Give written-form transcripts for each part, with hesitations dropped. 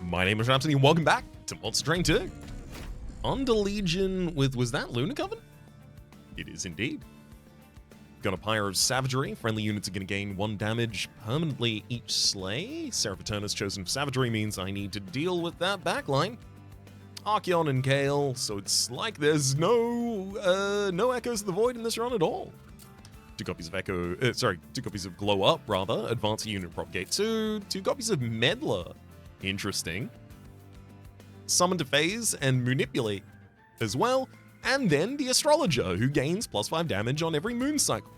My name is Rhapsody and welcome back to Monster Train 2. Under Legion with, was that Lunar Coven? It is indeed. Got a Pyre of Savagery. Friendly units are going to gain 1 damage permanently each slay. Seraphiturnus chosen for Savagery means I need to deal with that backline. Archeon and Gale, so it's like there's no Echoes of the Void in this run at all. 2 copies of 2 copies of Glow Up, rather. Advance a unit, propagate 2. 2 copies of Meddler. Interesting. Summon to Phase and Manipulate as well. And then the Astrologer, who gains +5 damage on every moon cycle.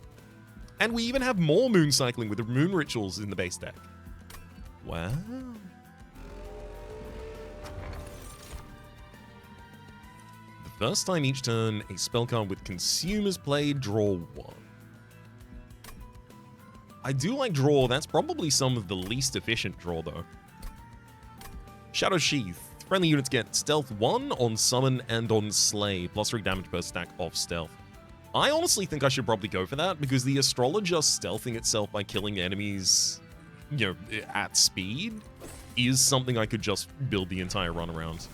And we even have more moon cycling with the moon rituals in the base deck. Wow. The first time each turn, a spell card with Consume is played, draw 1. I do like draw. That's probably some of the least efficient draw, though. Shadow Sheath. Friendly units get Stealth 1 on Summon and on Slay, +3 damage per stack off Stealth. I honestly think I should probably go for that, because the Astrologer stealthing itself by killing enemies, at speed, is something I could just build the entire run around.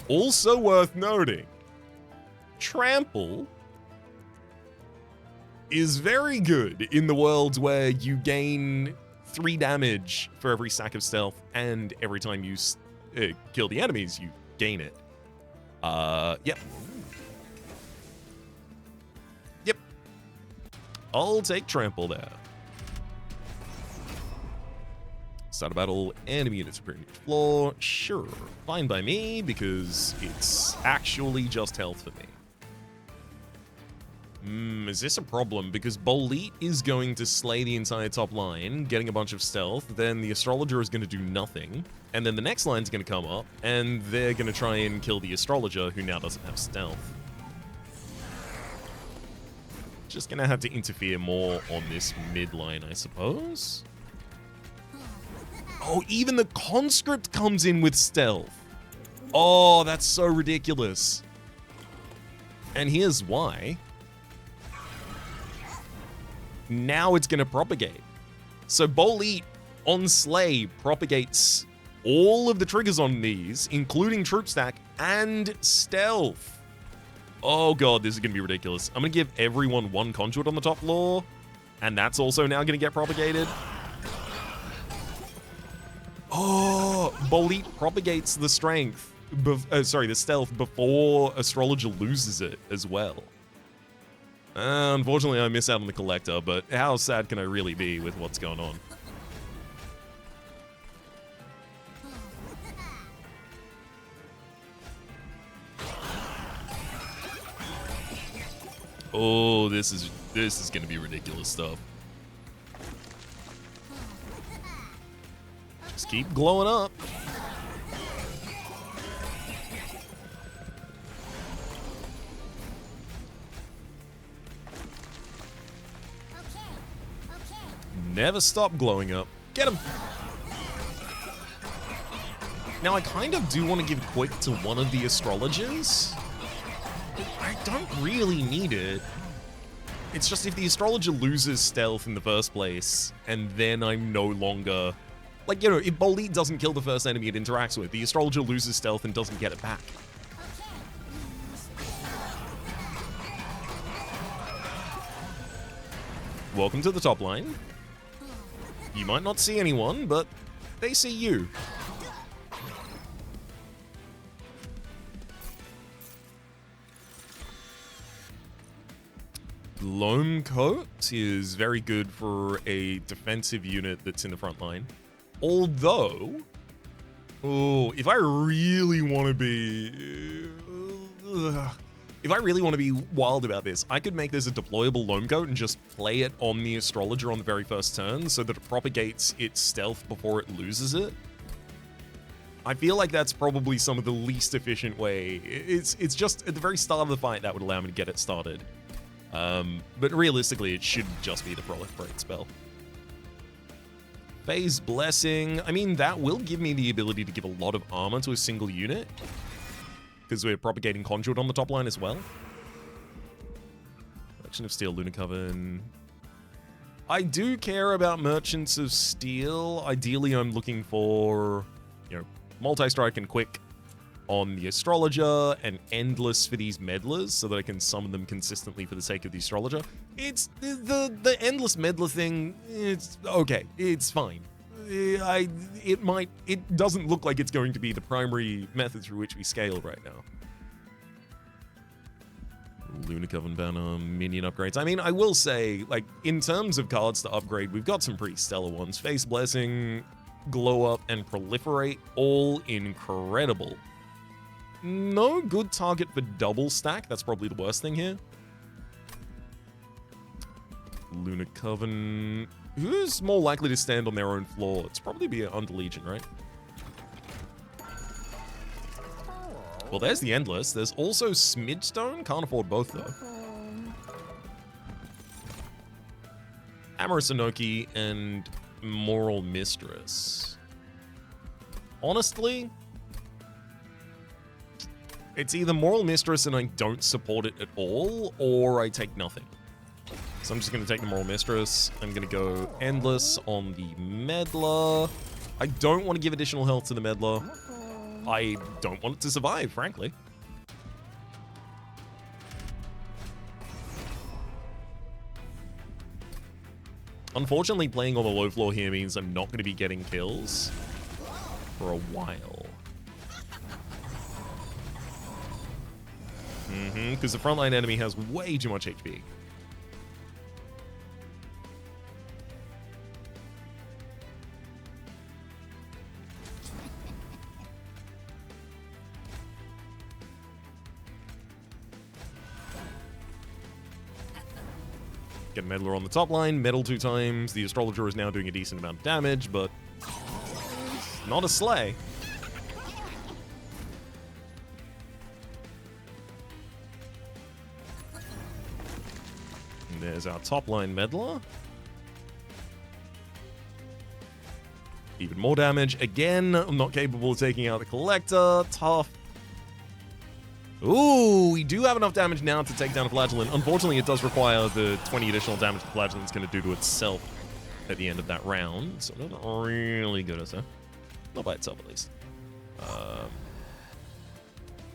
Also worth noting, Trample is very good in the world where you gain 3 damage for every stack of stealth, and every time you kill the enemies, you gain it. Yep. Yep. I'll take Trample there. Start a battle, enemy units appear on each floor. Sure, fine by me, because it's actually just health for me. Is this a problem? Because Bolete is going to slay the entire top line, getting a bunch of stealth, then the Astrologer is going to do nothing, and then the next line's going to come up, and they're going to try and kill the Astrologer, who now doesn't have stealth. Just going to have to interfere more on this mid line, I suppose. Oh, even the Conscript comes in with stealth. Oh, that's so ridiculous. And here's why. Now it's going to propagate. So Bolete on Slay propagates all of the triggers on these, including Troop Stack and Stealth. Oh god, this is going to be ridiculous. I'm going to give everyone 1 Conduit on the top floor, and that's also now going to get propagated. Oh, Bolete propagates the strength, the stealth before Astrologer loses it as well. Unfortunately, I miss out on the Collector, but how sad can I really be with what's going on? Oh, this is going to be ridiculous stuff. Just keep glowing up. Never stop glowing up. Get him! Now, I kind of do want to give Quick to one of the Astrologers. I don't really need it. It's just if the Astrologer loses stealth in the first place, and then I'm no longer... if Bolete doesn't kill the first enemy it interacts with, the Astrologer loses stealth and doesn't get it back. Welcome to the top line. You might not see anyone, but they see you. Loam Coat is very good for a defensive unit that's in the front line. Although, if I really want to be... If I really want to be wild about this, I could make this a deployable Loam Coat and just play it on the Astrologer on the very first turn so that it propagates its stealth before it loses it. I feel like that's probably some of the least efficient way. It's just at the very start of the fight that would allow me to get it started. But realistically, it should just be the Proliferate spell. Phase Blessing. I mean, that will give me the ability to give a lot of armor to a single unit, because we're propagating Conduit on the top line as well. Collection of Steel, Lunar Coven. I do care about Merchants of Steel. Ideally, I'm looking for, multi-strike and quick on the Astrologer, and endless for these meddlers so that I can summon them consistently for the sake of the Astrologer. It's the endless meddler thing, it's okay, it's fine. It doesn't look like it's going to be the primary method through which we scale right now. Lunar Coven banner, minion upgrades. I mean, I will say, like, in terms of cards to upgrade, we've got some pretty stellar ones. Face Blessing, Glow Up, and Proliferate, all incredible. No good target for double stack. That's probably the worst thing here. Lunar Coven. Who's more likely to stand on their own floor? It's probably be Under Legion, right? Well, there's the Endless. There's also Smidstone. Can't afford both, though. Amorous Inoki and Moral Mistress. Honestly, it's either Moral Mistress and I don't support it at all, or I take nothing. So I'm just going to take the Moral Mistress. I'm going to go Endless on the Meddler. I don't want to give additional health to the Meddler. I don't want it to survive, frankly. Unfortunately, playing on the low floor here means I'm not going to be getting kills for a while. Because the frontline enemy has way too much HP. Get Meddler on the top line, Meddle 2 times. The Astrologer is now doing a decent amount of damage, but not a Slay. And there's our top line Meddler. Even more damage. Again, I'm not capable of taking out the Collector. Tough. Ooh, we do have enough damage now to take down a Flagellant. Unfortunately, it does require the 20 additional damage the Flagellant's going to do to itself at the end of that round. So not really good as that. Not by itself, at least.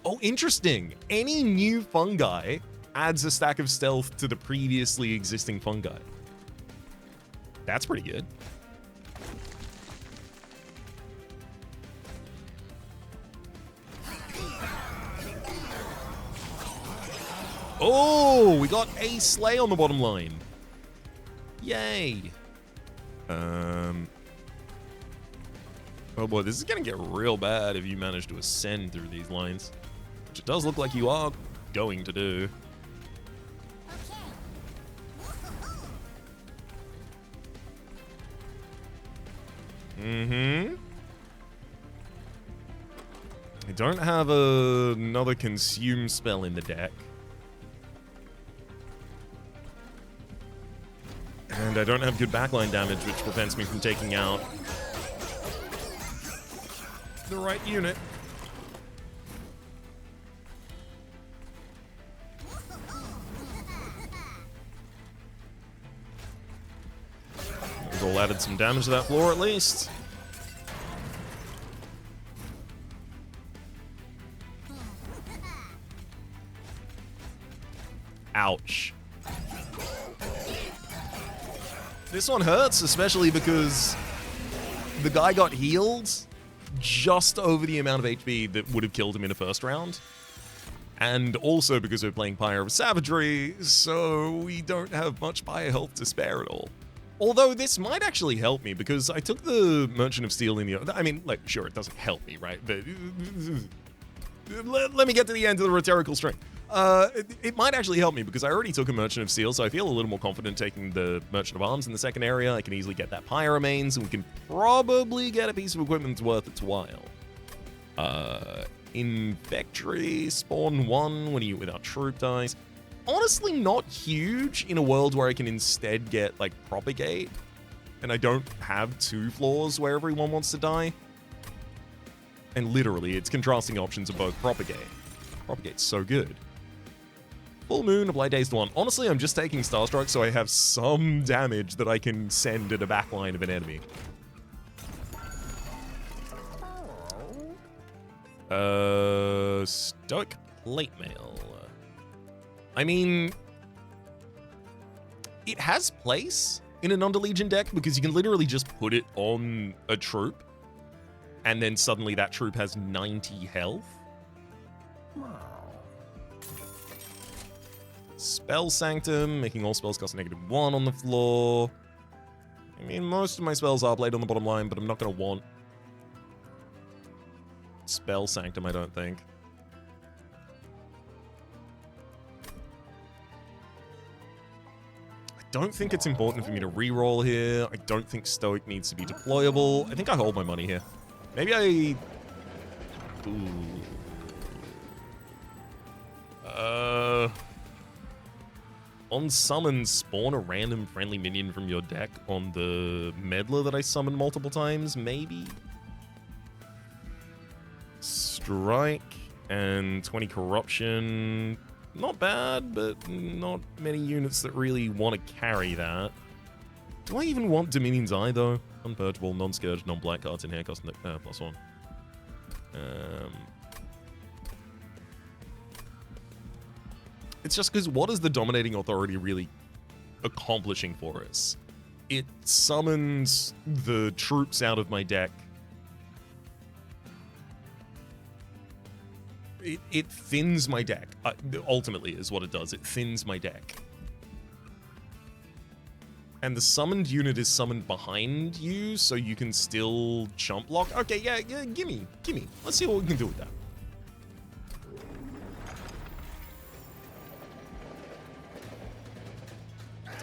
Oh, interesting. Any new fungi adds a stack of stealth to the previously existing fungi. That's pretty good. Oh, we got a Slay on the bottom line. Yay. Oh boy, this is going to get real bad if you manage to ascend through these lines. Which it does look like you are going to do. I don't have another consume spell in the deck. And I don't have good backline damage, which prevents me from taking out the right unit. We've all added some damage to that floor, at least. Ouch. This one hurts, especially because the guy got healed just over the amount of HP that would have killed him in a first round. And also because we're playing Pyre of Savagery, so we don't have much Pyre health to spare at all. Although this might actually help me, because I took the Merchant of Steel in the... I mean, like, sure, it doesn't help me, right? But let me get to the end of the rhetorical string. It might actually help me because I already took a Merchant of Steel, so I feel a little more confident taking the Merchant of Arms in the second area. I can easily get that Pyre remains, and we can probably get a piece of equipment worth its while. Infectory, spawn 1 when you without troop dies. Honestly, not huge in a world where I can instead get, like, Propagate, and I don't have 2 floors where everyone wants to die. And literally, it's contrasting options of both Propagate. Propagate's so good. Full Moon, apply Dazed 1. Honestly, I'm just taking Starstruck so I have some damage that I can send at a backline of an enemy. Stoic Plate Mail. I mean, it has place in an Underlegion deck because you can literally just put it on a troop and then suddenly that troop has 90 health. Spell Sanctum, making all spells cost -1 on the floor. I mean, most of my spells are played on the bottom line, but I'm not going to want Spell Sanctum, I don't think. I don't think it's important for me to reroll here. I don't think Stoic needs to be deployable. I think I hold my money here. Maybe I... Ooh. On summon, spawn a random friendly minion from your deck on the meddler that I summoned multiple times, maybe? Strike and 20 corruption. Not bad, but not many units that really want to carry that. Do I even want Dominion's Eye, though? Unpurgeable, non-scourge, non-black cards in here cost +1. It's just because what is the Dominating Authority really accomplishing for us? It summons the troops out of my deck. It thins my deck. Ultimately is what it does. It thins my deck. And the summoned unit is summoned behind you, so you can still chump block. Okay, yeah, gimme. Let's see what we can do with that.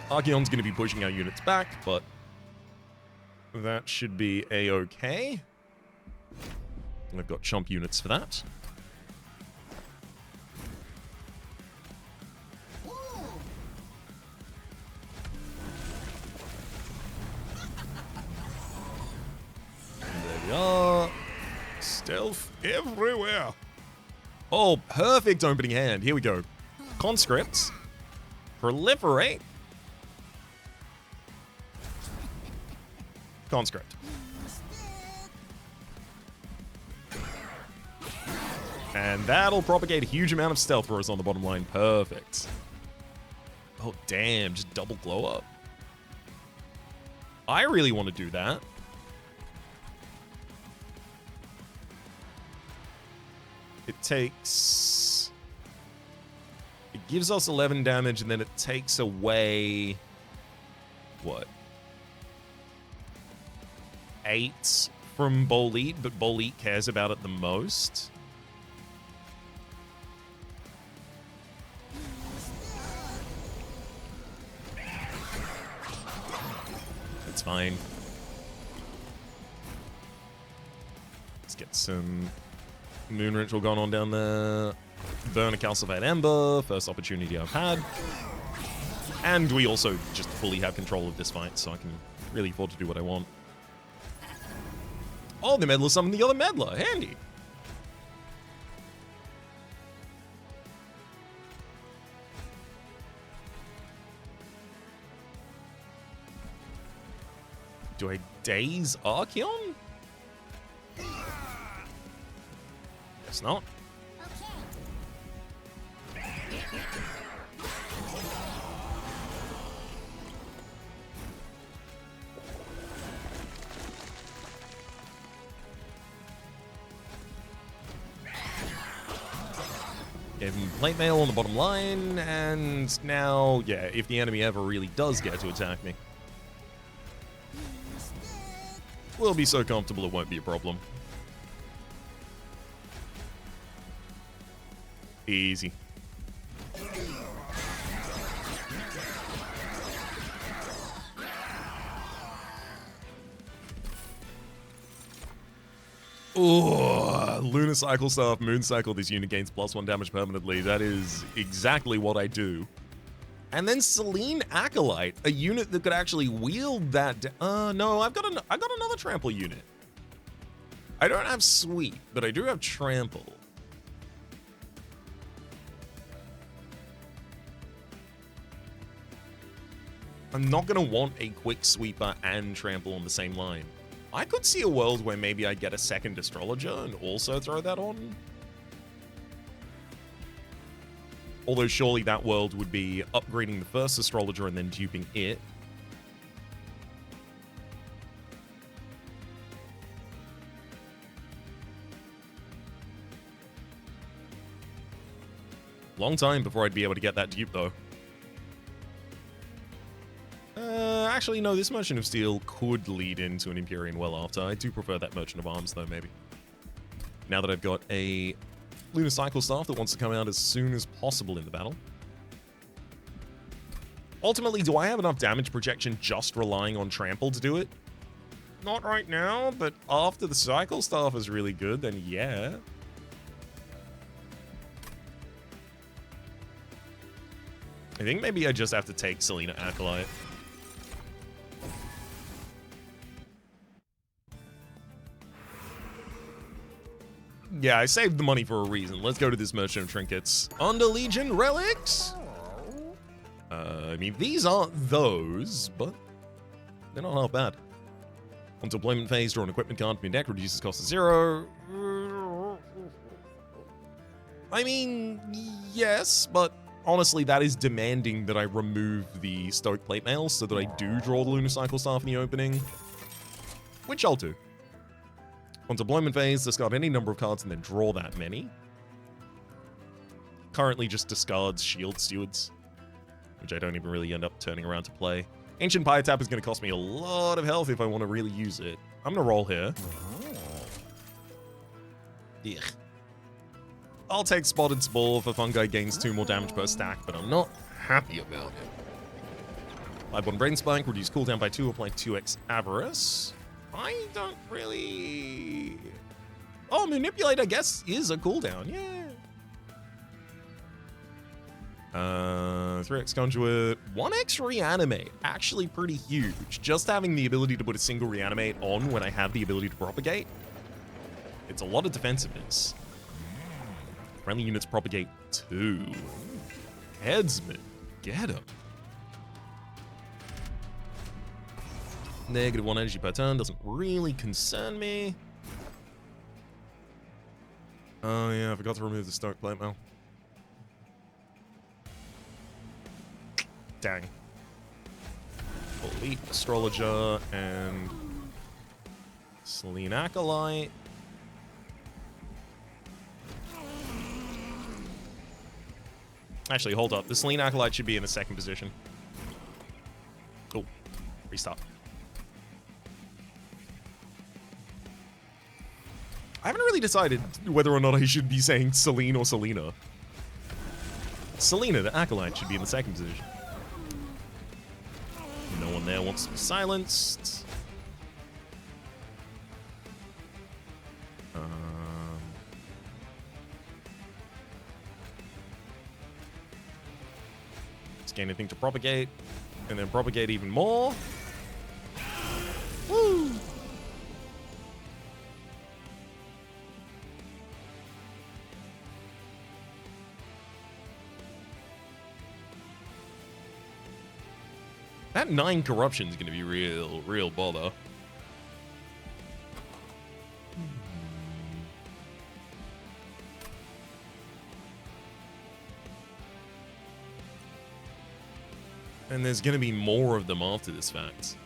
Archaon's going to be pushing our units back, but that should be a-okay. And I've got chump units for that. And there we are. Stealth everywhere. Oh, perfect opening hand. Here we go. Conscripts. Proliferate. Conscript. And that'll propagate a huge amount of stealth for us on the bottom line. Perfect. Oh, damn. Just double glow up. I really want to do that. It takes... It gives us 11 damage, and then it takes away... What? 8 from Boleat, but Boleat cares about it the most. That's fine. Let's get some Moon Ritual going on down there. Burn a Calcified Ember, first opportunity I've had. And we also just fully have control of this fight, so I can really afford to do what I want. Oh, the meddler summoned the other meddler. Handy. Do I daze Archaon? Guess not. Gave him plate mail on the bottom line, and now, yeah, if the enemy ever really does get to attack me, we'll be so comfortable it won't be a problem. Easy. Oh, Lunar Cycle Staff, Moon Cycle, this unit gains +1 damage permanently. That is exactly what I do. And then Selene Acolyte, a unit that could actually wield that. No, I've got another trample unit. I don't have Sweep, but I do have Trample. I'm not going to want a quick sweeper and trample on the same line. I could see a world where maybe I get a second astrologer and also throw that on. Although surely that world would be upgrading the first astrologer and then duping it. Long time before I'd be able to get that dupe, though. Actually, no, this Merchant of Steel could lead into an Empyrean well after. I do prefer that Merchant of Arms, though, maybe. Now that I've got a Lunar Cycle Staff that wants to come out as soon as possible in the battle. Ultimately, do I have enough damage projection just relying on Trample to do it? Not right now, but after the Cycle Staff is really good, then yeah. I think maybe I just have to take Selena Acolyte. Yeah, I saved the money for a reason. Let's go to this Merchant of Trinkets. Under Legion Relics? I mean, these aren't those, but they're not half bad. On deployment phase, draw an equipment card from your deck, reduces cost to 0. I mean, yes, but honestly, that is demanding that I remove the Stoke Plate Mail so that I do draw the Lunar Cycle Staff in the opening, which I'll do. On deployment phase, discard any number of cards and then draw that many. Currently just discards Shield Stewards, which I don't even really end up turning around to play. Ancient Pyre Tap is going to cost me a lot of health if I want to really use it. I'm going to roll here. Ugh. I'll take Spotted Spore for Fungi gains 2 more damage per stack, but I'm not happy about it. 5-1 Brain Spike, reduce cooldown by 2, apply 2x Avarice. I don't really... Oh, Manipulate, I guess, is a cooldown, yeah. 3x Conduit, 1x Reanimate, actually pretty huge. Just having the ability to put a single Reanimate on when I have the ability to propagate, it's a lot of defensiveness. Friendly units propagate 2. Headsman, get him. -1 energy per turn doesn't really concern me. Oh yeah, I forgot to remove the Stoke Plate Mail. Dang. Elite Astrologer and Selene Acolyte. Actually, hold up. The Selene Acolyte should be in the second position. Oh, restart. I haven't really decided whether or not I should be saying Selene or Selena. Selena, the Acolyte, should be in the second position. No one there wants to be silenced. Let's gain anything to propagate, and then propagate even more. Woo! That 9 corruption is going to be real bother. And there's going to be more of them after this fact.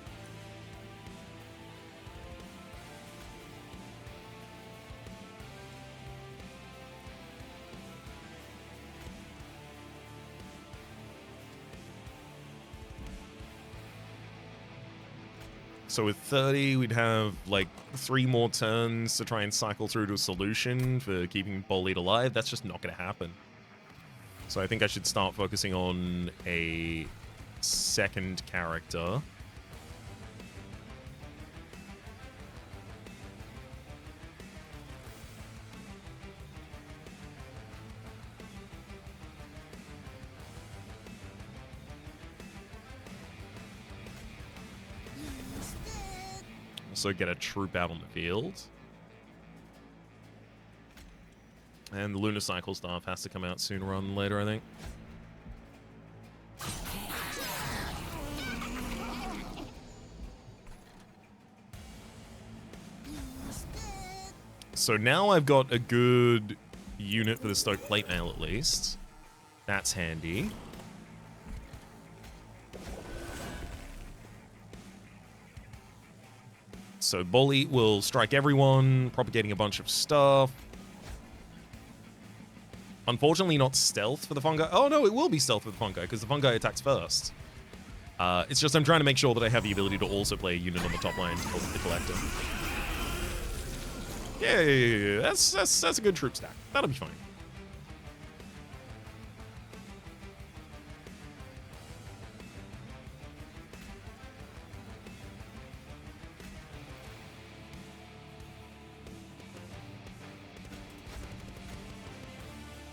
So with 30, we'd have like 3 more turns to try and cycle through to a solution for keeping Bolide alive. That's just not going to happen. So I think I should start focusing on a second character. Also get a troop out on the field. And the Lunar Cycle Staff has to come out sooner rather than later, I think. So now I've got a good unit for the Stoke Plate Mail, at least. That's handy. So Bolly will strike everyone, propagating a bunch of stuff. Unfortunately, not stealth for the fungi. Oh, no, it will be stealth for the fungi, because the fungi attacks first. It's just I'm trying to make sure that I have the ability to also play a unit on the top line called the Collector. Yeah, that's a good troop stack. That'll be fine.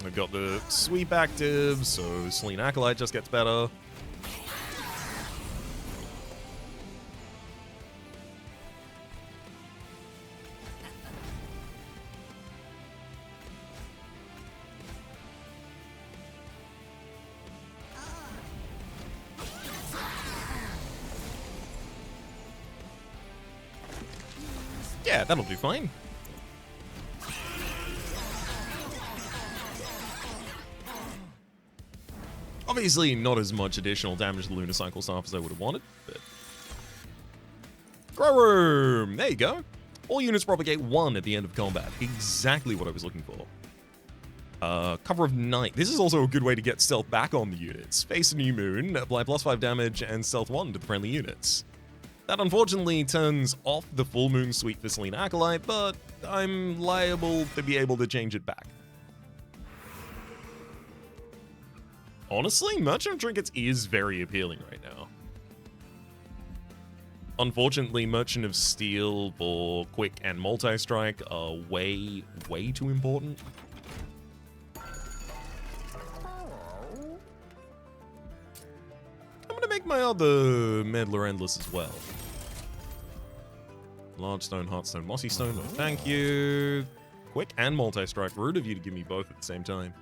I've got the sweep active, so Selene Acolyte just gets better. Yeah, that'll do fine. Obviously, not as much additional damage to the Lunar Cycle Staff as I would have wanted, but... Grow Room! There you go. All units propagate 1 at the end of combat. Exactly what I was looking for. Cover of Night. This is also a good way to get stealth back on the units. Face a new moon, apply +5 damage, and stealth 1 to the friendly units. That unfortunately turns off the full moon sweep for Selene Acolyte, but I'm liable to be able to change it back. Honestly, Merchant of Trinkets is very appealing right now. Unfortunately, Merchant of Steel for quick and multi-strike are way too important. I'm gonna make my other Meddler Endless as well. Large Stone, Heartstone, Mossy Stone, no thank you. Quick and multi-strike, rude of you to give me both at the same time.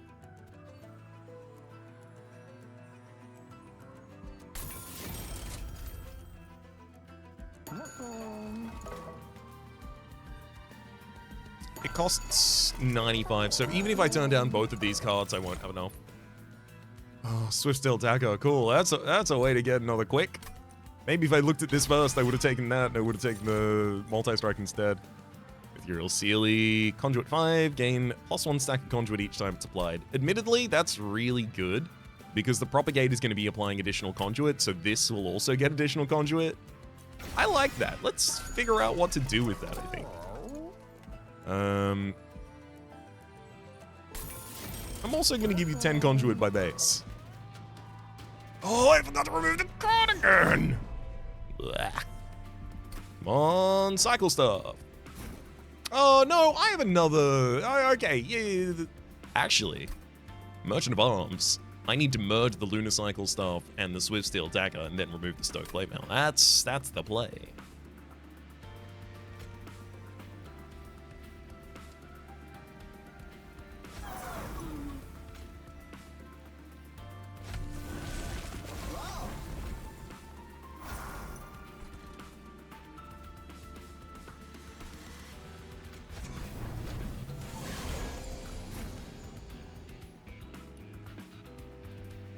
It costs 95, so even if I turn down both of these cards, I won't have enough. Oh, Swiftsteel Dagger, cool. That's a way to get another quick. Maybe if I looked at this first, I would have taken that, and I would have taken the multi-strike instead. Ethereal Sealy, Conduit 5, gain +1 stack of Conduit each time it's applied. Admittedly, that's really good, because the Propagate is going to be applying additional Conduit, so this will also get additional Conduit. I like that. Let's figure out what to do with that, I think. I'm also going to give you 10 Conduit by base. Oh, I forgot to remove the card again! Blah. Come on, cycle stuff. Oh, no, I have another... okay, yeah. Actually, Merchant of Arms. I need to merge the Lunar Cycle Staff and the Swiftsteel Dagger and then remove the Stoke Plate Mail. That's the play.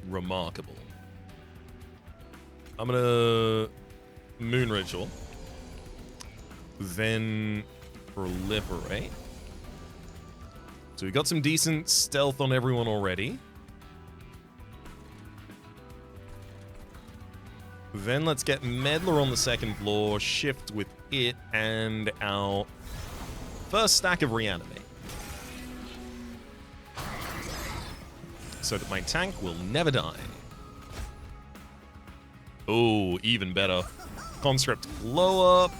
Remarkable. I'm gonna Moon Ritual, then Proliferate. So we got some decent stealth on everyone already. Then let's get Meddler on the second floor, shift with it, and our first stack of Reanimate. So that my tank will never die. Oh, even better. Conscript blow up.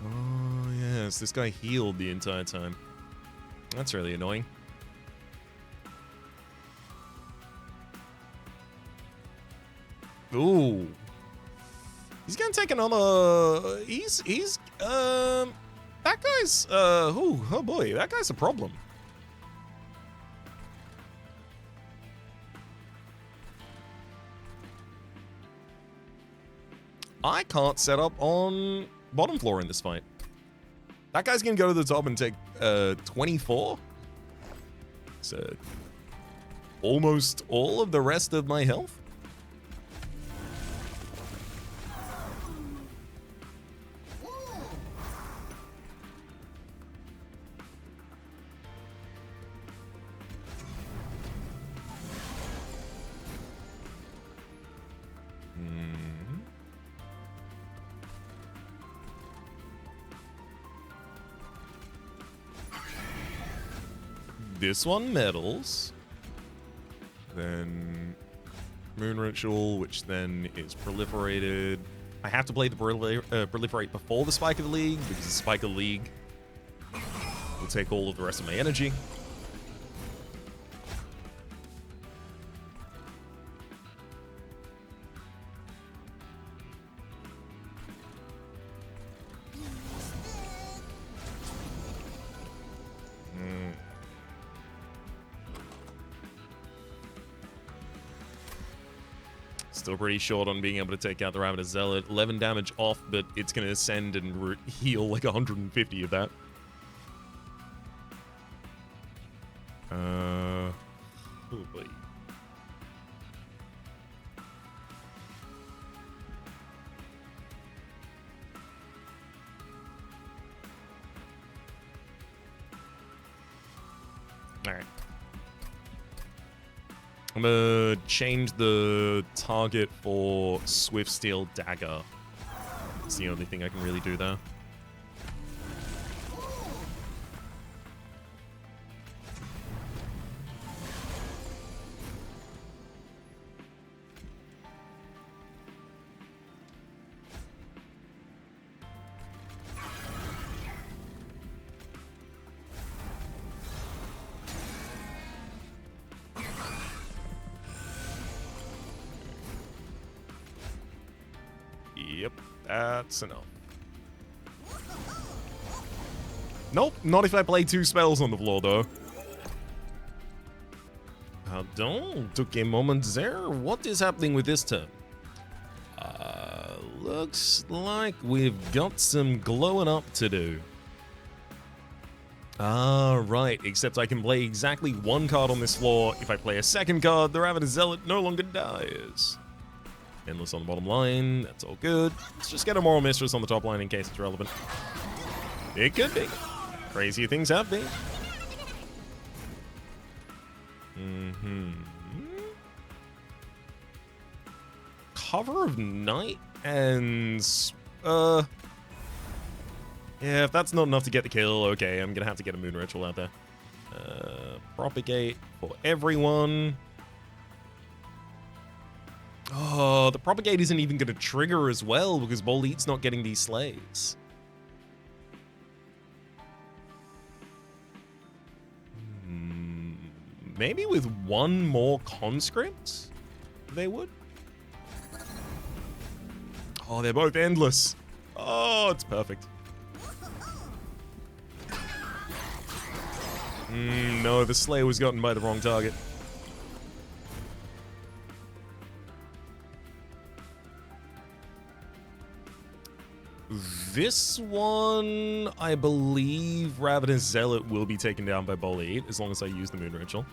Oh, yes. This guy healed the entire time. That's really annoying. Ooh. He's gonna take another... that guy's... oh boy, that guy's a problem. I can't set up on bottom floor in this fight. That guy's gonna go to the top and take 24. So almost all of the rest of my health. This one medals, then Moon Ritual, which then is proliferated. I have to play the proliferate before the Spike of the League, because the Spike of the League will take all of the rest of my energy. Still pretty short on being able to take out the Ravenous Zealot. 11 damage off, but it's going to ascend and heal like 150 of that. Oh boy. Alright. I'm gonna change the target for Swift Steel Dagger. It's the only thing I can really do there. Yep, that's enough. Nope, not if I play 2 spells on the floor, though. Pardon, took a moment there. What is happening with this turn? Looks like we've got some glowing up to do. Ah, right, except I can play exactly 1 card on this floor. If I play a second card, the Ravenous Zealot no longer dies. Endless on the bottom line, that's all good. Let's just get a Moral Mistress on the top line in case it's relevant. It could be. Crazier things have been. Cover of Night and... yeah, if that's not enough to get the kill, okay, I'm gonna have to get a Moon Ritual out there. Propagate for everyone. Oh, the Propagate isn't even going to trigger as well because Bolit's not getting these slays. Maybe with 1 more Conscript, they would. Oh, they're both endless. Oh, it's perfect. No, the Slayer was gotten by the wrong target. This one, I believe Ravenous Zealot will be taken down by Bolit as long as I use the Moon Ritual.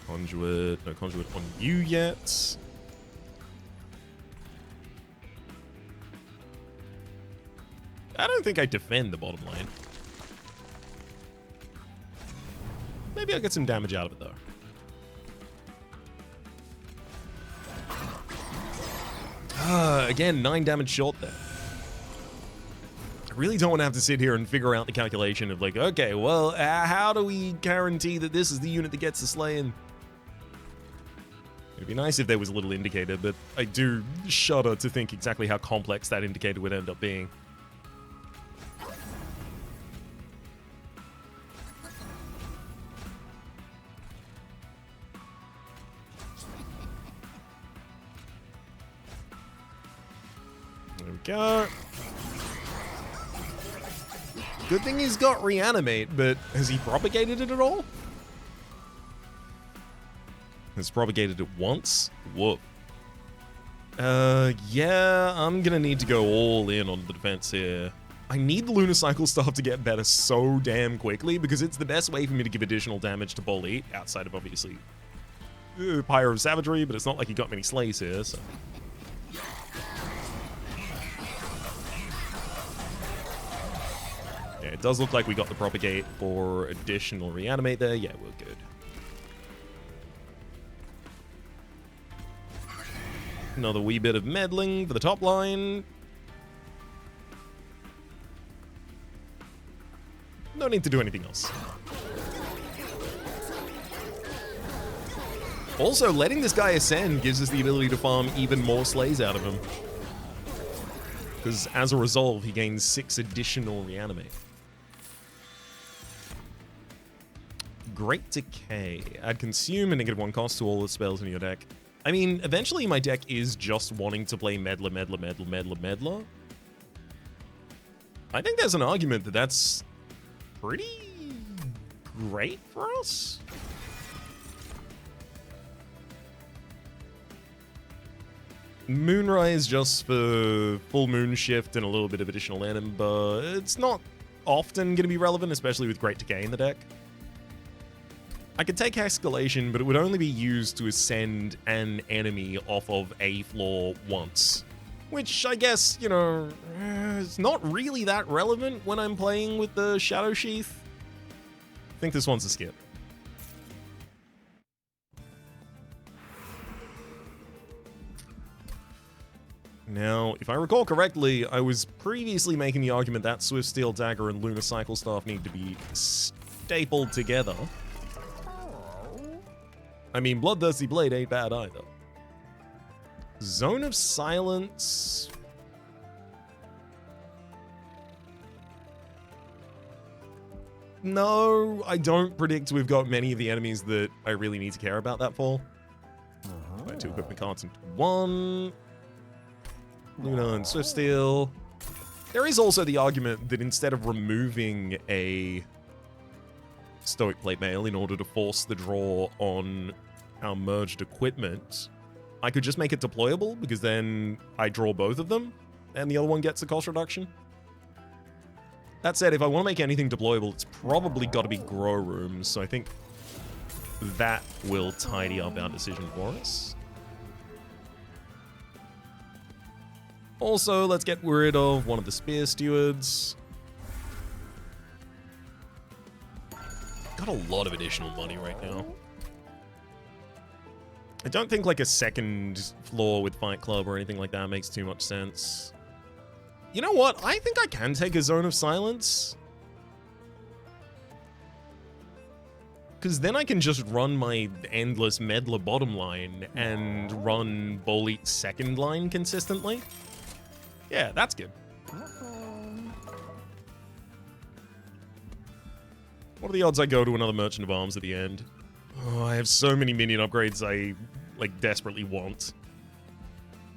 Conduit, no Conduit on you yet. I don't think I defend the bottom lane. Maybe I'll get some damage out of it though. Again, 9 damage short there. I really don't want to have to sit here and figure out the calculation of like, okay, well, how do we guarantee that this is the unit that gets the slaying? It'd be nice if there was a little indicator, but I do shudder to think exactly how complex that indicator would end up being. There we go. Good thing he's got Reanimate, but has he propagated it at all? Has propagated it once? Whoop. Yeah, I'm gonna need to go all in on the defense here. I need the Lunar Cycle Staff to get better so damn quickly because it's the best way for me to give additional damage to Bolit, outside of obviously Pyre of Savagery, but it's not like he got many slays here, so. Yeah, it does look like we got the Propagate for additional Reanimate there. Yeah, we're good. Another wee bit of meddling for the top line. No need to do anything else. Also, letting this guy ascend gives us the ability to farm even more slays out of him. Because as a resolve, he gains 6 additional Reanimate. Great Decay. Add Consume and -1 cost to all the spells in your deck. I mean, eventually my deck is just wanting to play Meddler. I think there's an argument that that's pretty great for us. Moonrise just for full moon shift and a little bit of additional anim, but it's not often going to be relevant, especially with Great Decay in the deck. I could take Escalation, but it would only be used to ascend an enemy off of a floor once. Which, I guess, you know, is not really that relevant when I'm playing with the Shadow Sheath. I think this one's a skip. Now, if I recall correctly, I was previously making the argument that Swift Steel Dagger and Lunar Cycle Staff need to be stapled together. I mean, Bloodthirsty Blade ain't bad either. Zone of Silence. No, I don't predict we've got many of the enemies that I really need to care about that for. Right, 2 equipment cards into 1. Luna and Swift Steel. There is also the argument that instead of removing a Stoic Plate Mail in order to force the draw on our merged equipment, I could just make it deployable, because then I draw both of them, and the other one gets a cost reduction. That said, if I want to make anything deployable, it's probably got to be Grow Rooms, so I think that will tidy up our decision for us. Also, let's get rid of one of the Spear Stewards. Got a lot of additional money right now. I don't think like a second floor with Fight Club or anything like that makes too much sense. You know what? I think I can take a Zone of Silence. Because then I can just run my endless Meddler bottom line and run Bolit second line consistently. Yeah, that's good. What are the odds I go to another Merchant of Arms at the end? Oh, I have so many minion upgrades I, like, desperately want.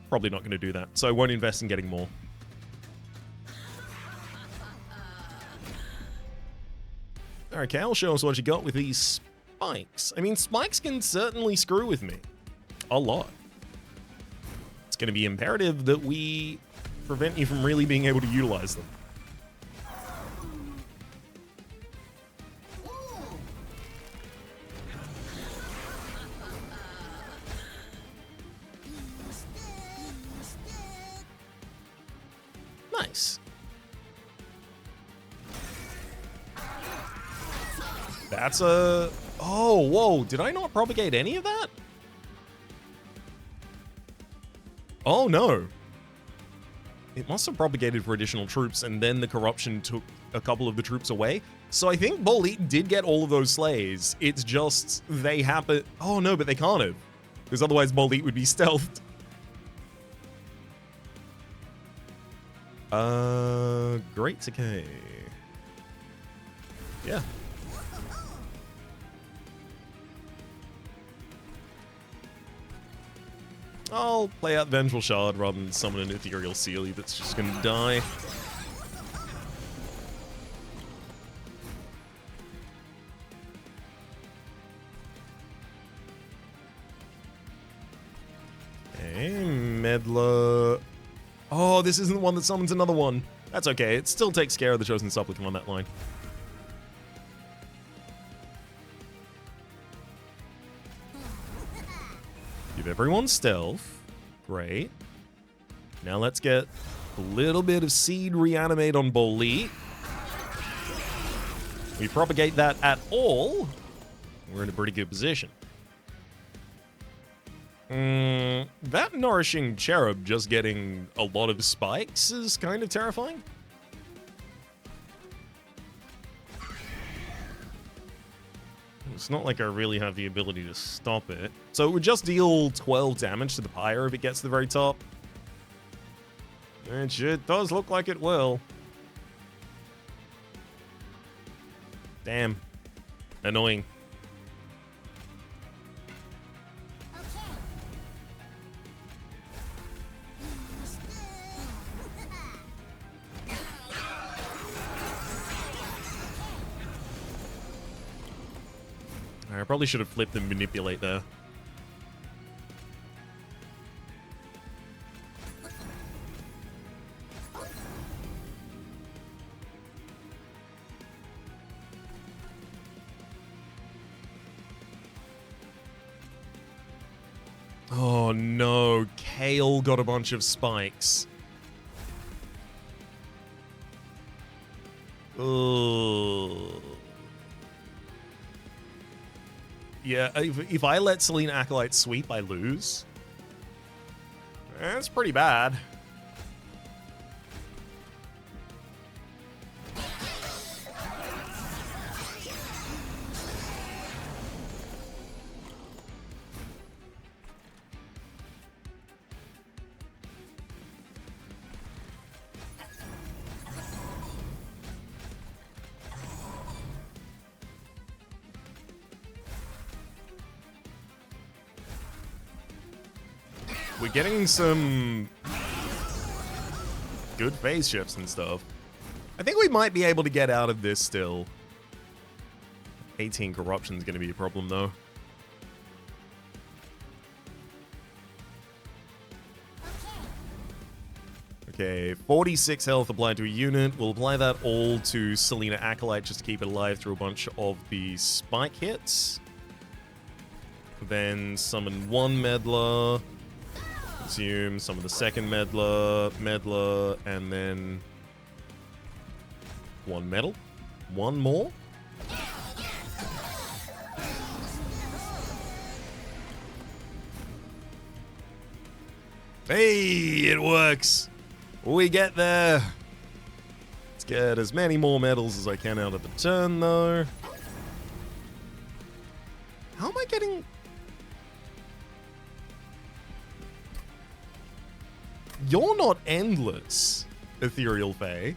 Probably not going to do that, so I won't invest in getting more. Alright, Cal, show us what you got with these spikes. I mean, spikes can certainly screw with me. A lot. It's going to be imperative that we prevent you from really being able to utilize them. Nice. That's a... Oh, whoa. Did I not propagate any of that? Oh, no. It must have propagated for additional troops, and then the corruption took a couple of the troops away. So I think Bolit did get all of those slays. It's just they happen... Oh, no, but they can't have. Because otherwise Bolit would be stealthed. Great Decay. Yeah. I'll play out Vengeful Shard rather than summon an Ethereal Sealy that's just gonna die. Okay, Meddler. Oh, this isn't the one that summons another one. That's okay. It still takes care of the Chosen Supplicant on that line. Give everyone stealth. Great. Now let's get a little bit of Seed Reanimate on Boli. We propagate that at all, we're in a pretty good position. That Nourishing Cherub just getting a lot of spikes is kind of terrifying. It's not like I really have the ability to stop it. So it would just deal 12 damage to the Pyre if it gets to the very top. Which it does look like it will. Damn. Annoying. I probably should have flipped and manipulate there. Oh no, Kale got a bunch of spikes. Ugh. Yeah, if I let Selena Acolyte sweep, I lose. That's pretty bad. We're getting some good phase shifts and stuff. I think we might be able to get out of this still. 18 corruption is going to be a problem, though. Okay, 46 health applied to a unit. We'll apply that all to Selena Acolyte just to keep it alive through a bunch of the spike hits. Then summon one Meddler. Consume some of the second Meddler, and then one Metal. One more. Hey, it works. We get there. Let's get as many more medals as I can out of the turn, though. How am I getting... You're not endless, Ethereal Fae.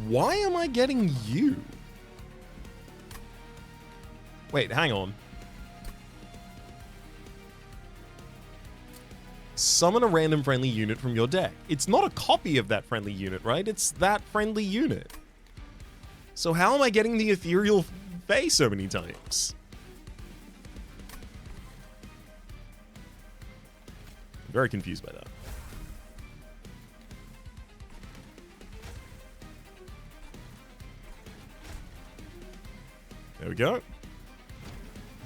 Why am I getting you? Wait, hang on. Summon a random friendly unit from your deck. It's not a copy of that friendly unit, right? It's that friendly unit. So how am I getting the Ethereal Fae so many times? I'm very confused by that. There we go.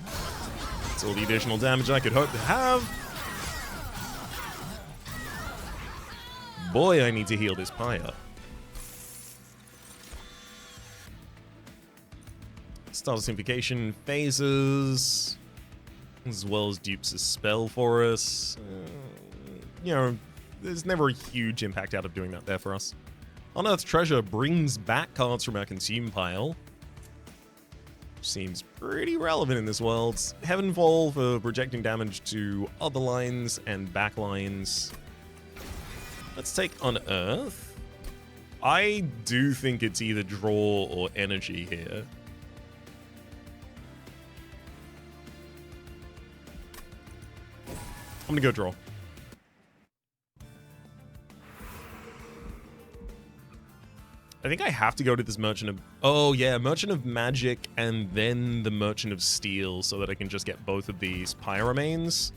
That's all the additional damage I could hope to have. Boy, I need to heal this Pyre. Status Invocation phases, as well as dupes a spell for us. You know, there's never a huge impact out of doing that there for us. Unearthed Treasure brings back cards from our Consume pile. Seems pretty relevant in this world. Heavenfall for projecting damage to other lines and back lines. Let's take Unearth. I do think it's either draw or energy here. I'm gonna go draw. I think I have to go to this Merchant of... Oh, yeah, Merchant of Magic and then the Merchant of Steel so that I can just get both of these Pyramanes.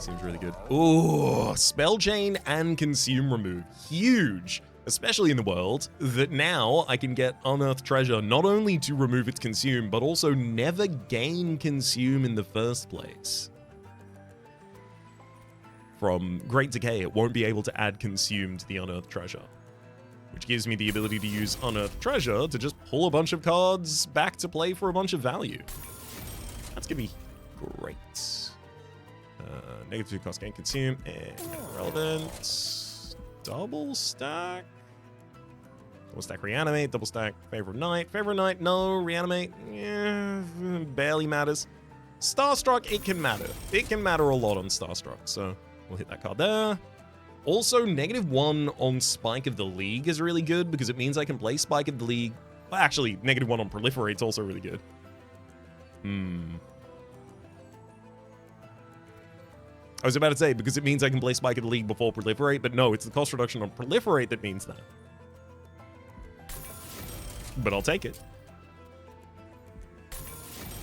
Seems really good. Ooh, Spell Chain and Consume Remove. Huge. Especially in the world that now I can get Unearthed Treasure not only to remove its Consume, but also never gain Consume in the first place. From Great Decay, it won't be able to add Consume to the Unearthed Treasure, which gives me the ability to use Unearthed Treasure to just pull a bunch of cards back to play for a bunch of value. That's gonna be great. Negative 2 cost gain Consume and relevant. Double stack? Double stack Reanimate, double stack Favor of Night. Favor of Night, no. Reanimate, yeah, barely matters. Starstruck, it can matter. It can matter a lot on Starstruck, so we'll hit that card there. Also, -1 on Spike of the League is really good because it means I can play Spike of the League. Well, actually, -1 on Proliferate's also really good. I was about to say, because it means I can play Spike of the League before Proliferate, but no, it's the cost reduction on Proliferate that means that. But I'll take it.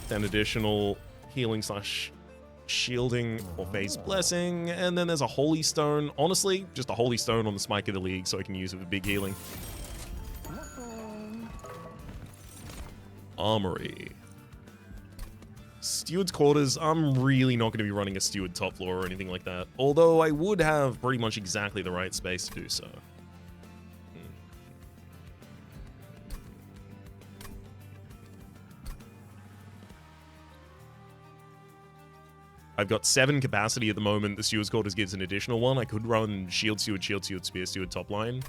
10 additional healing / shielding or Phase Blessing, and then there's a Holy Stone. Honestly, just a Holy Stone on the Spike of the League so I can use it for big healing. Armory. Steward's Quarters, I'm really not going to be running a Steward top floor or anything like that. Although I would have pretty much exactly the right space to do so. I've got 7 capacity at the moment. The Steward's Quarters gives an additional 1. I could run Shield Steward, Spear Steward top line.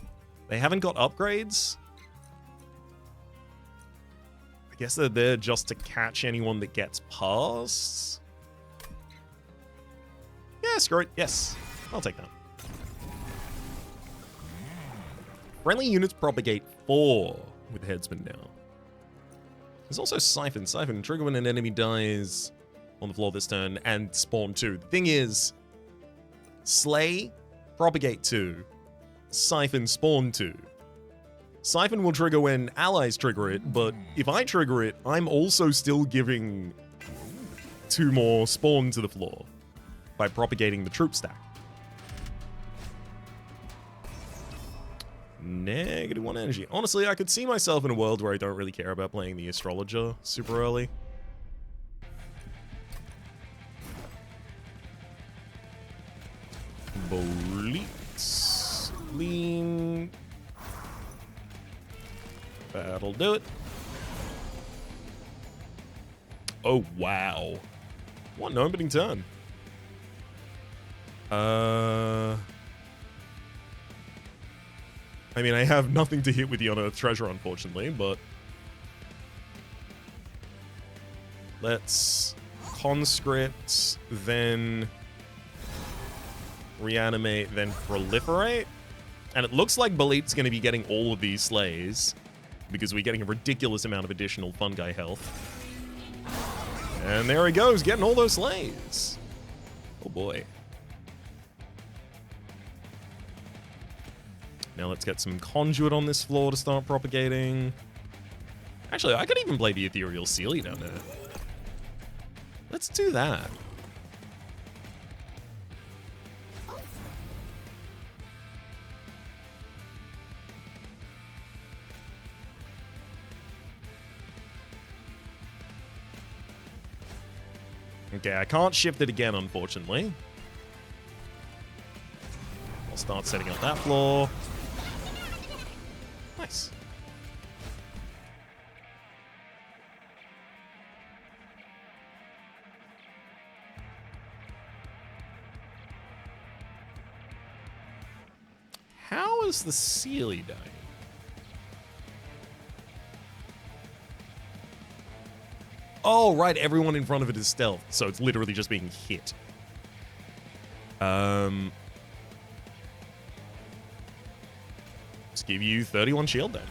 They haven't got upgrades. I guess they're there just to catch anyone that gets past. Yeah, screw it. Yes, I'll take that. Friendly units propagate 4 with Headspin now. There's also Siphon. Siphon, trigger when an enemy dies on the floor this turn, and spawn 2. The thing is, Slay, propagate 2. Siphon, spawn 2. Siphon will trigger when allies trigger it, but if I trigger it, I'm also still giving 2 more spawn to the floor by propagating the troop stack. -1 energy. Honestly, I could see myself in a world where I don't really care about playing the Astrologer super early. Bolitz. Lean. That'll do it. Oh, wow. What an opening turn. I mean, I have nothing to hit with the Unearthed Treasure, unfortunately, but let's Conscript, then Reanimate, then Proliferate. And it looks like Bolit's going to be getting all of these Slays, because we're getting a ridiculous amount of additional Fungi health. And there he goes, getting all those Slays. Oh boy. Now let's get some Conduit on this floor to start propagating. Actually, I could even play the Ethereal Sealy down there. Let's do that. Okay, I can't shift it again, unfortunately. I'll start setting up that floor. Nice. How is the Sealy dying? Oh, right, everyone in front of it is stealth, so it's literally just being hit. Let's give you 31 shield then.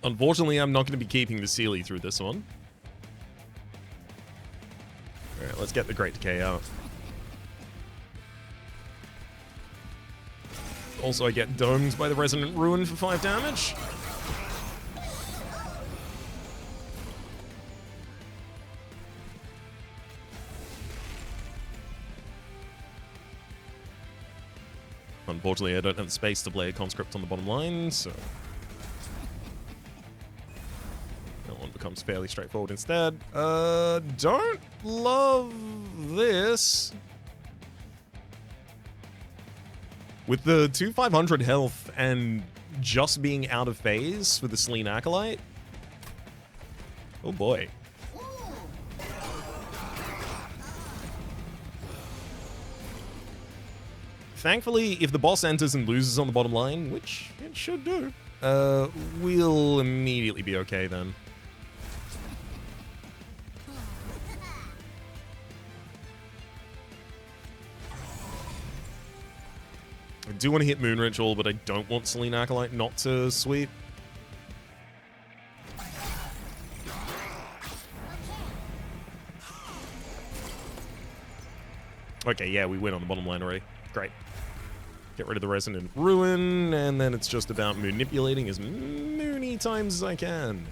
Unfortunately, I'm not going to be keeping the Sealy through this one. Alright, let's get the Great Decay out. Also, I get domed by the Resonant Ruin for 5 damage. Unfortunately, I don't have the space to play a Conscript on the bottom line, so that one becomes fairly straightforward instead. Don't love this. With the 2,500 health and just being out of phase with the Selene Acolyte. Oh boy. Thankfully, if the boss enters and loses on the bottom line, which it should do, we'll immediately be okay then. I do want to hit Moon Ritual, but I don't want Selene Acolyte not to sweep. Okay, yeah, we win on the bottom line already. Great. Get rid of the Resonant Ruin, and then it's just about manipulating as many times as I can.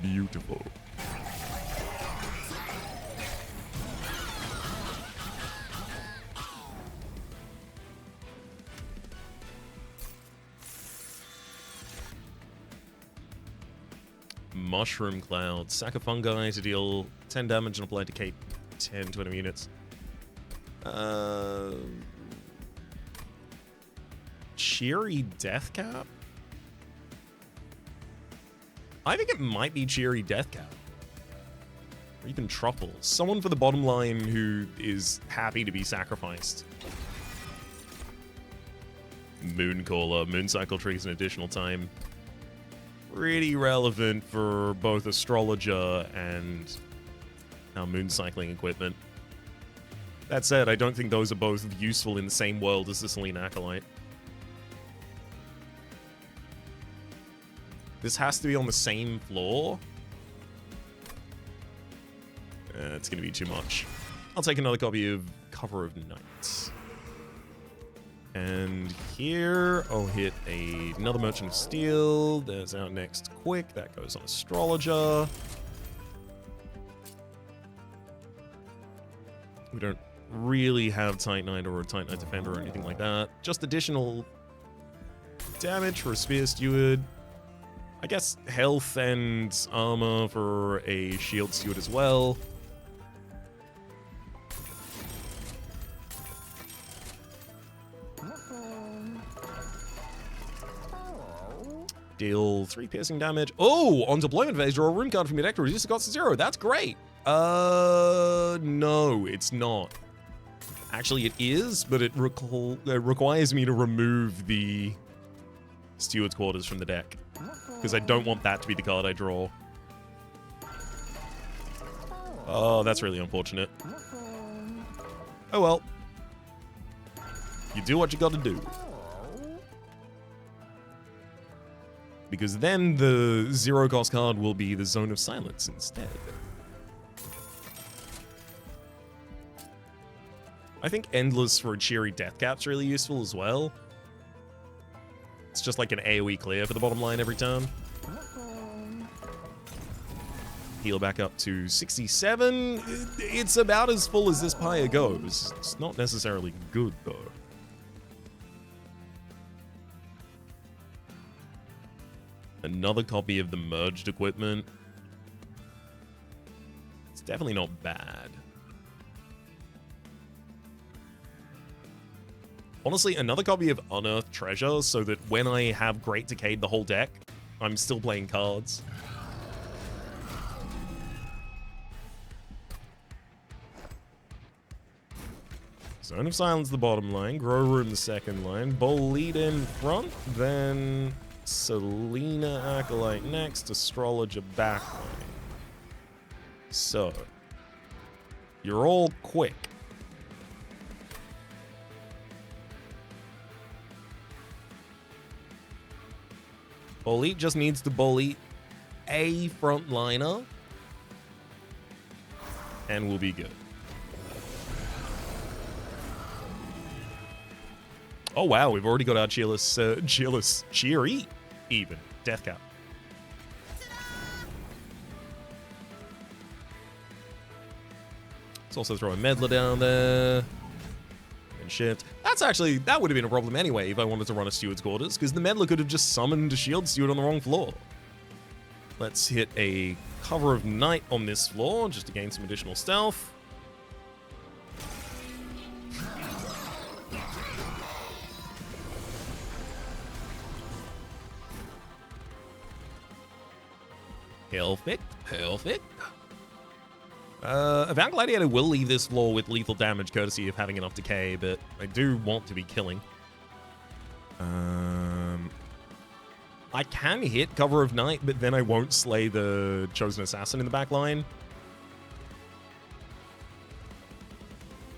Beautiful. Mushroom Cloud. Sack a Fungi to deal 10 damage and apply Decay 10 to enemy units. Cheery Death Cap? I think it might be Cheery Death Cap. Or even Truffle. Someone for the bottom line who is happy to be sacrificed. Mooncaller. Mooncycle Trees an additional time. Pretty relevant for both Astrologer and our moon cycling equipment. That said, I don't think those are both useful in the same world as the Selene Acolyte. This has to be on the same floor. It's going to be too much. I'll take another copy of Cover of Night. And here, I'll hit another Merchant of Steel. There's our next quick. That goes on Astrologer. We don't really have Titanite or a Titanite Defender or anything like that. Just additional damage for a Spear Steward. I guess health and armor for a Shield Steward as well. Deal 3 piercing damage. Oh, on deployment phase, draw a rune card from your deck to reduce the cost to 0. That's great. No, it's not. Actually, it is, but it requires me to remove the Steward's Quarters from the deck. Because I don't want that to be the card I draw. Oh, that's really unfortunate. Oh well. You do what you gotta do. Because then the 0-cost card will be the Zone of Silence instead. I think Endless for a Cheery Death Cap's really useful as well. It's just like an AoE clear for the bottom line every turn. Heal back up to 67. It's about as full as this pyre goes. It's not necessarily good, though. Another copy of the merged equipment. It's definitely not bad. Honestly, another copy of Unearthed Treasure so that when I have Great Decayed the whole deck, I'm still playing cards. Zone of Silence the bottom line, Grow Room the second line, Bowl Lead in front, then Selene Acolyte next, Astrologer back line. So, you're all quick. Bolete just needs to bolete a frontliner, and we'll be good. Oh wow, we've already got our cheery even death cap. Let's also throw a meddler down there. And shift. That would have been a problem anyway if I wanted to run a steward's quarters, because the meddler could have just summoned a shield steward on the wrong floor. Let's hit a cover of night on this floor just to gain some additional stealth. Perfect. Avowed Gladiator will leave this floor with lethal damage courtesy of having enough decay, but I do want to be killing. I can hit Cover of Night, but then I won't slay the Chosen Assassin in the back line.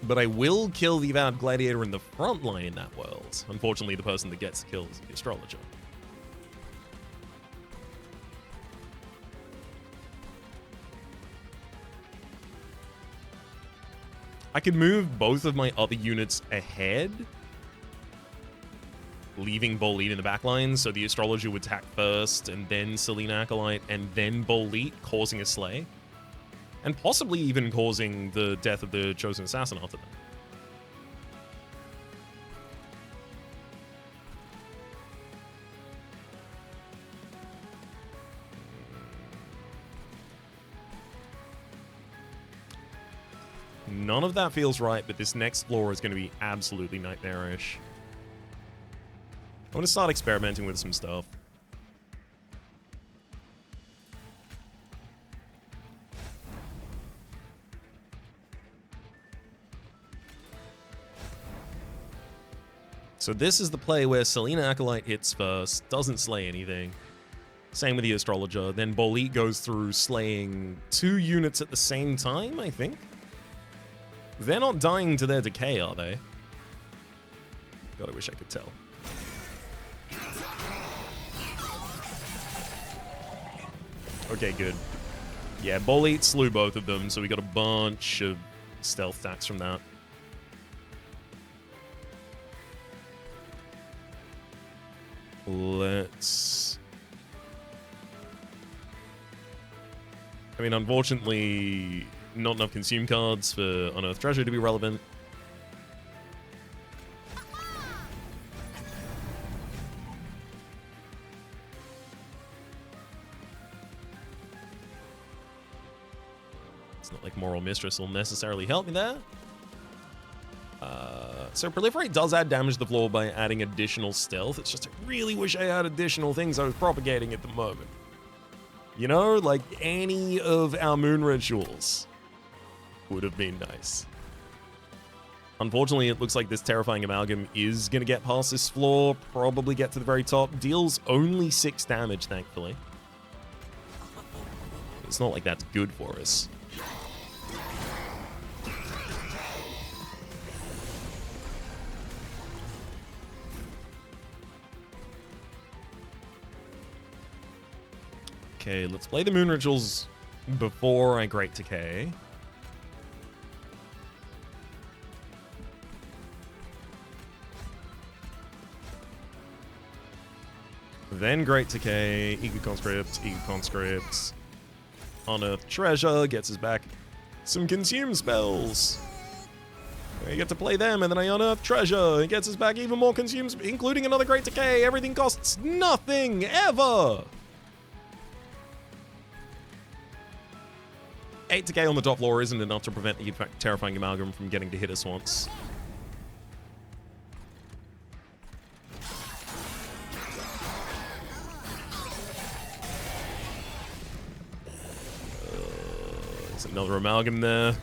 But I will kill the Avowed Gladiator in the front line in that world. Unfortunately, the person that gets killed is the Astrologer. I could move both of my other units ahead, leaving Bolete in the backline, so the Astrologer would attack first, and then Selene Acolyte, and then Bolete, causing a slay. And possibly even causing the death of the Chosen Assassin after that. None of that feels right, but this next floor is going to be absolutely nightmarish. I want to start experimenting with some stuff. So this is the play where Selene Acolyte hits first, doesn't slay anything. Same with the Astrologer. Then Bolete goes through slaying 2 units at the same time, I think. They're not dying to their decay, are they? God, I wish I could tell. Okay, good. Yeah, Bolete slew both of them, so we got a bunch of stealth stacks from that. Let's... I mean, unfortunately, not enough consume cards for Unearthed Treasure to be relevant. It's not like Moral Mistress will necessarily help me there. So Proliferate does add damage to the floor by adding additional stealth. It's just I really wish I had additional things I was propagating at the moment. You know, like any of our moon rituals would have been nice. Unfortunately, it looks like this Terrifying Amalgam is going to get past this floor, probably get to the very top. Deals only 6 damage, thankfully. It's not like that's good for us. Okay, let's play the moon rituals before I Great Decay. Then Great Decay, Eager Conscript, Unearthed Treasure gets us back some Consume spells. We get to play them, and then I Unearth Treasure. It gets us back even more Consumes, including another Great Decay. Everything costs nothing, ever! 8 Decay on the top floor isn't enough to prevent the Terrifying Amalgam from getting to hit us once. There's another Amalgam there.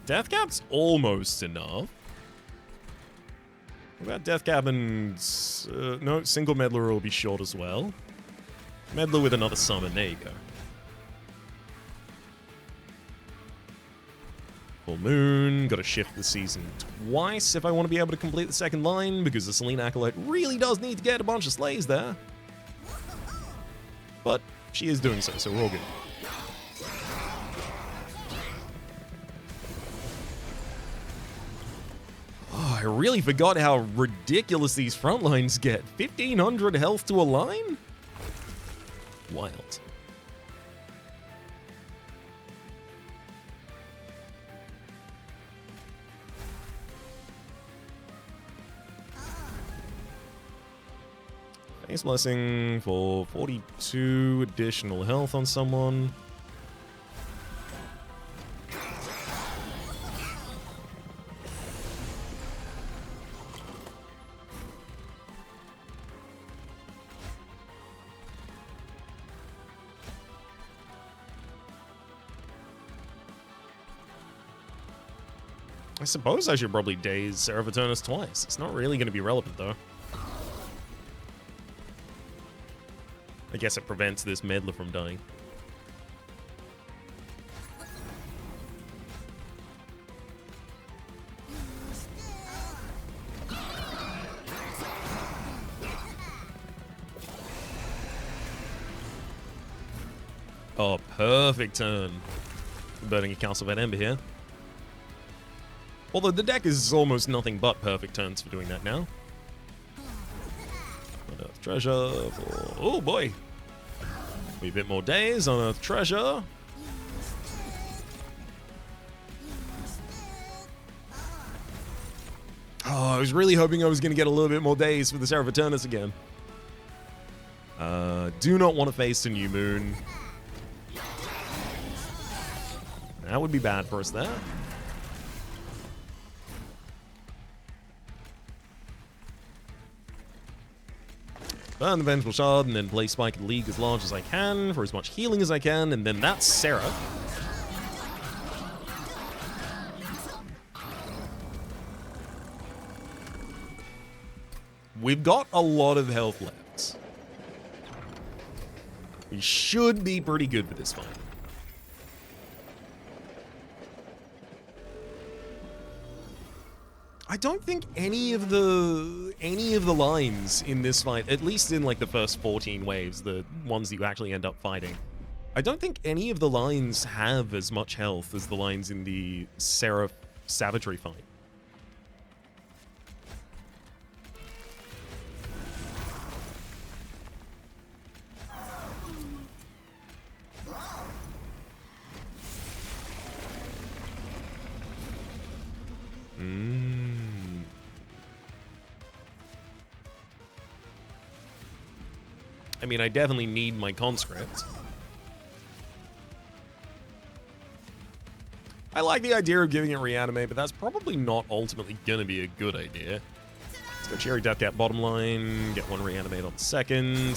Death Cap's almost enough. What about Death Cap and... no, single Meddler will be short as well. Meddler with another summon, there you go. Full Moon. Got to shift the season twice if I want to be able to complete the second line, because the Selene Acolyte really does need to get a bunch of slays there. But she is doing so, so we're all good. Oh, I really forgot how ridiculous these front lines get. 1500 health to a line? Wild. Face Blessing for 42 additional health on someone. I suppose I should probably daze Seraph Eternus twice. It's not really going to be relevant, though. I guess it prevents this meddler from dying. Oh, perfect turn. Burning a Castle of Ember here. Although the deck is almost nothing but perfect turns for doing that now. Unearth Treasure for... Oh boy! A bit more days, Unearth Treasure. Oh, I was really hoping I was going to get a little bit more days for the Seraph Eternus again. Do not want to face a new moon. That would be bad for us there. Burn the Vengeful Shard, and then play Spike and League as large as I can, for as much healing as I can, and then that's Seraph. We've got a lot of health left. We should be pretty good for this fight. I don't think any of the lines in this fight, at least in like the first 14 waves, the ones that you actually end up fighting, I don't think any of the lines have as much health as the lines in the Seraph Savagery fight. I mean, I definitely need my conscript. I like the idea of giving it reanimate, but that's probably not ultimately gonna be a good idea. Let's go Cherry Deathcap bottom line, get one reanimate on the second.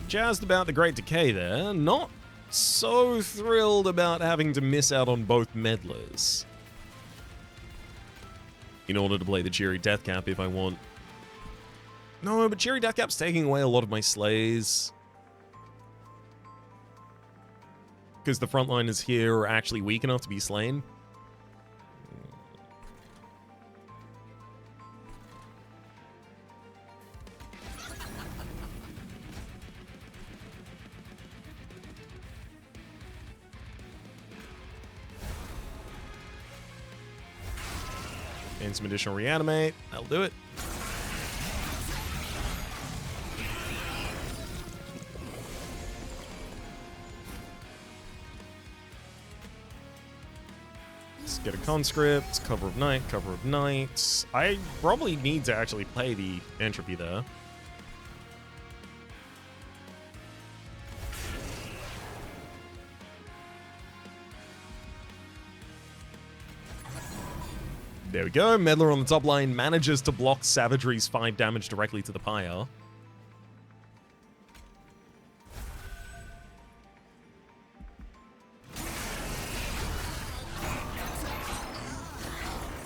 Jazzed about the Great Decay there. Not so thrilled about having to miss out on both meddlers in order to play the Cheery Deathcap if I want. No, but Cheery Deathcap's taking away a lot of my slays. Because the frontliners here are actually weak enough to be slain. And some additional reanimate. That'll do it. Let's get a conscript. Cover of night. Cover of night. I probably need to actually play the entropy there. There we go. Meddler on the top line manages to block Savagery's 5 damage directly to the pyre.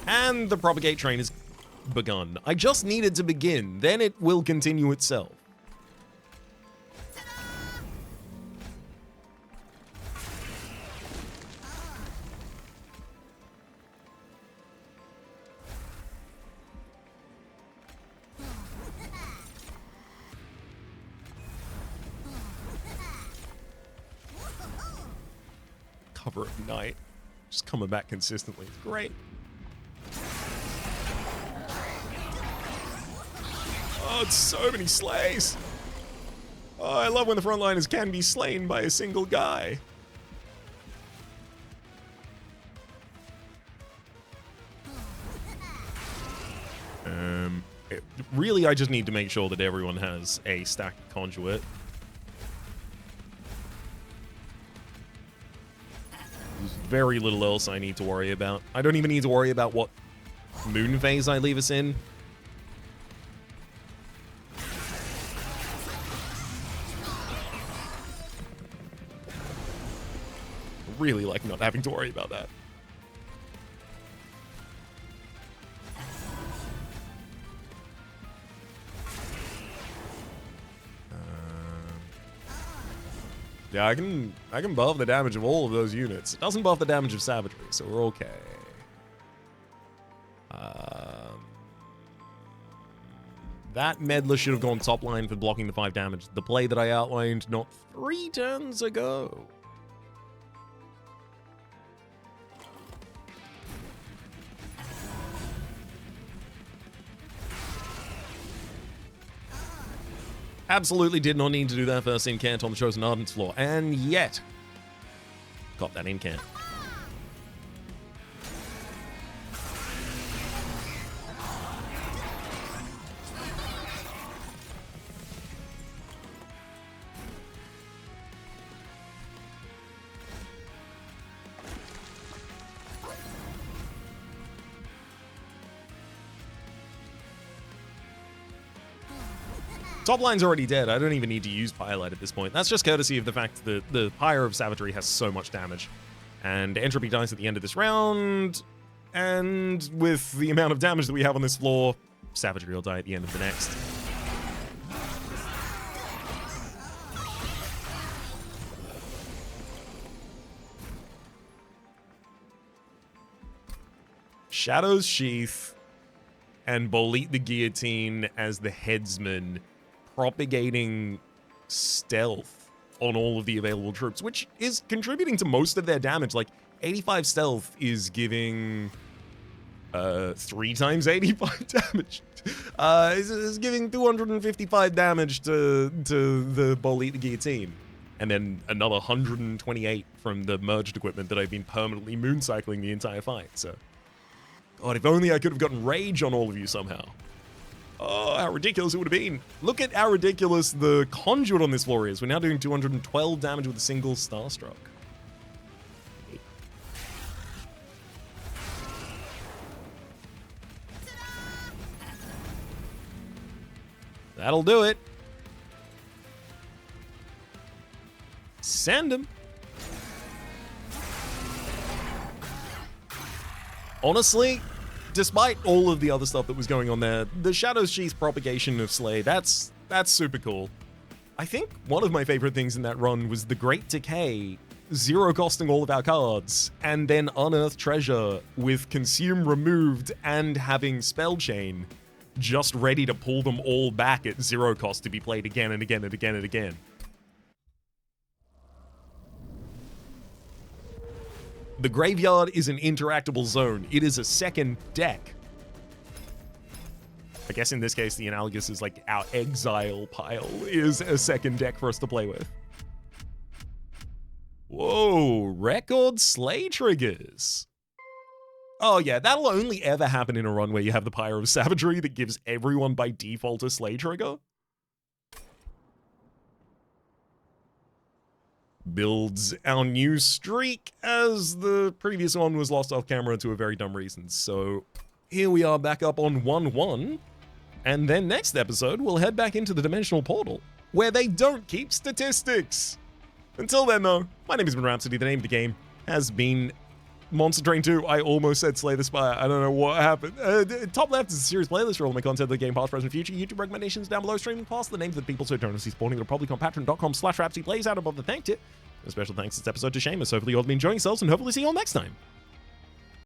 And the propagate train has begun. I just need it to begin, then it will continue itself. Cover of night. Just coming back consistently. It's great. Oh, it's so many slays. Oh, I love when the frontliners can be slain by a single guy. Really, I just need to make sure that everyone has a stacked conduit. There's very little else I need to worry about. I don't even need to worry about what moon phase I leave us in. Really like not having to worry about that. Yeah, I can buff the damage of all of those units. It doesn't buff the damage of savagery, so we're okay. That meddler should have gone top line for blocking the 5 damage. The play that I outlined not 3 turns ago. Absolutely did not need to do that first incant on the Chosen Ardent's floor, and yet got that incant. Top line's already dead. I don't even need to use Pyolite at this point. That's just courtesy of the fact that the Pyre of Savagery has so much damage. And Entropy dies at the end of this round. And with the amount of damage that we have on this floor, Savagery will die at the end of the next. Shadow's Sheath and Bolit the Guillotine as the headsman, propagating stealth on all of the available troops, which is contributing to most of their damage. Like, 85 stealth is giving 3 times 85 damage. Is giving 255 damage to the Bolit the Guillotine. And then another 128 from the merged equipment that I've been permanently mooncycling the entire fight, so... God, if only I could have gotten Rage on all of you somehow. Oh, how ridiculous it would have been. Look at how ridiculous the conduit on this floor is. We're now doing 212 damage with a single Starstruck. That'll do it. Send him. Honestly, despite all of the other stuff that was going on there, the Shadow's Sheath propagation of Slay, that's super cool. I think one of my favorite things in that run was the Great Decay, zero costing all of our cards, and then Unearthed Treasure with Consume removed and having Spell Chain, just ready to pull them all back at 0 cost to be played again and again and again and again. The graveyard is an interactable zone. It is a second deck. I guess in this case, the analogous is like our exile pile is a second deck for us to play with. Whoa, record Slay triggers. Oh yeah, that'll only ever happen in a run where you have the Pyre of Savagery that gives everyone by default a Slay trigger. Builds our new streak as the previous one was lost off camera to a very dumb reason. So here we are back up on 1-1. And then next episode, we'll head back into the Dimensional Portal, where they don't keep statistics. Until then, though, my name has been Rhapsody. The name of the game has been Monster Train 2, I almost said Slay the Spire. I don't know what happened. Top left is a series playlist for all my content of the game, past, present, future. YouTube recommendations down below, streaming past the names of the people so don't see supporting the Republic on patreon.com/Rhapsody plays out above the thank tip. A special thanks this episode to Seamus. Hopefully you all have been enjoying yourselves, and hopefully see you all next time.